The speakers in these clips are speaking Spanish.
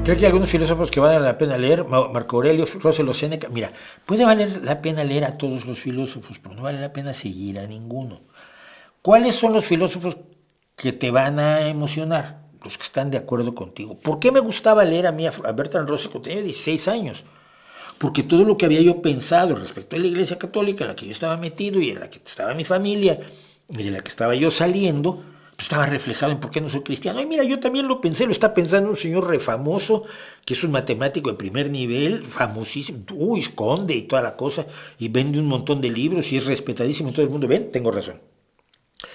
Creo que hay algunos filósofos que vale la pena leer, Marco Aurelio, Róselo Séneca. Mira, puede valer la pena leer a todos los filósofos, pero no vale la pena seguir a ninguno. ¿Cuáles son los filósofos que te van a emocionar? Los que están de acuerdo contigo. ¿Por qué me gustaba leer a mí a Bertrand Russell cuando tenía 16 años? Porque todo lo que había yo pensado respecto a la Iglesia Católica en la que yo estaba metido y en la que estaba mi familia y de la que estaba yo saliendo, pues estaba reflejado en por qué no soy cristiano. Ay, mira, yo también lo pensé, lo está pensando un señor re famoso, que es un matemático de primer nivel, famosísimo, uy, Conde y toda la cosa, y vende un montón de libros y es respetadísimo en todo el mundo. Ven, tengo razón.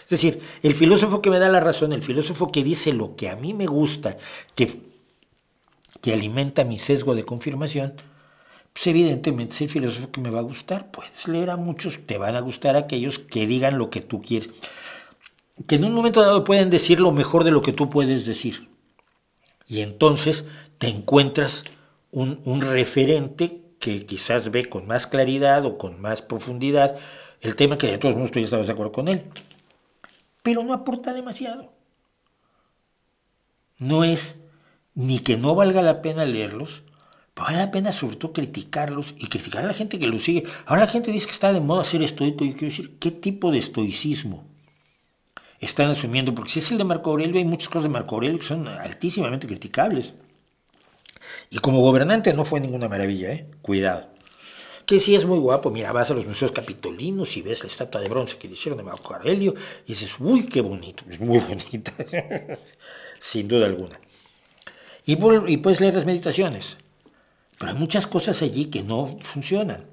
Es decir, el filósofo que me da la razón, el filósofo que dice lo que a mí me gusta, que alimenta mi sesgo de confirmación, pues evidentemente es el filósofo que me va a gustar. Puedes leer a muchos, te van a gustar aquellos que digan lo que tú quieres, que en un momento dado pueden decir lo mejor de lo que tú puedes decir. Y entonces te encuentras un referente que quizás ve con más claridad o con más profundidad el tema, que de todos modos tú ya estabas de acuerdo con él. Pero no aporta demasiado. No es ni que no valga la pena leerlos, pero vale la pena sobre todo criticarlos y criticar a la gente que los sigue. Ahora la gente dice que está de moda ser estoico, y quiero decir, ¿qué tipo de estoicismo están asumiendo? Porque si es el de Marco Aurelio, hay muchas cosas de Marco Aurelio que son altísimamente criticables. Y como gobernante no fue ninguna maravilla, cuidado. Que sí es muy guapo, mira, vas a los museos capitolinos y ves la estatua de bronce que le hicieron de Marco Aurelio y dices, uy, qué bonito, es muy bonita, sin duda alguna. Y puedes leer las meditaciones, pero hay muchas cosas allí que no funcionan.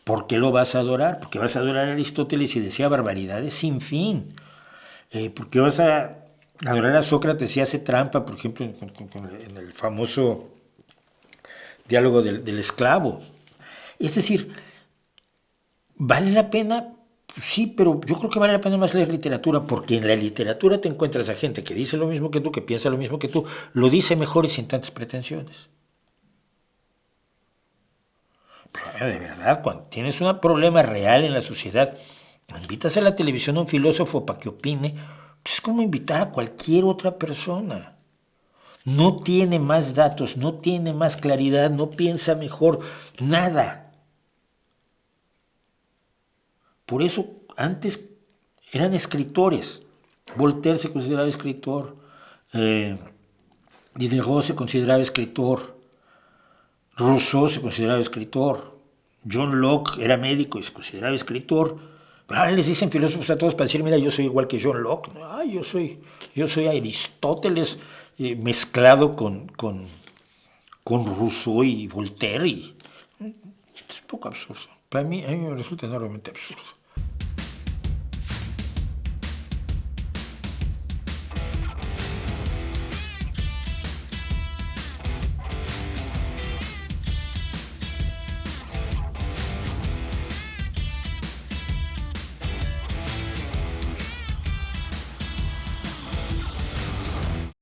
¿Por qué lo vas a adorar? Porque vas a adorar a Aristóteles y decía barbaridades sin fin. Porque vas a adorar a Sócrates y hace trampa, por ejemplo, en el famoso diálogo del esclavo. Es decir, ¿vale la pena? Sí, pero yo creo que vale la pena más leer literatura, porque en la literatura te encuentras a gente que dice lo mismo que tú, que piensa lo mismo que tú, lo dice mejor y sin tantas pretensiones. Pero de verdad, cuando tienes un problema real en la sociedad, invitas a la televisión a un filósofo para que opine, pues es como invitar a cualquier otra persona. No tiene más datos, no tiene más claridad, no piensa mejor, nada. Por eso antes eran escritores. Voltaire se consideraba escritor, Diderot se consideraba escritor, Rousseau se consideraba escritor, John Locke era médico y se consideraba escritor. Pero ahora les dicen filósofos a todos para decir, mira, yo soy igual que John Locke. Ay, yo soy Aristóteles mezclado con Rousseau y Voltaire. Es poco absurdo. A mí me resulta enormemente absurdo.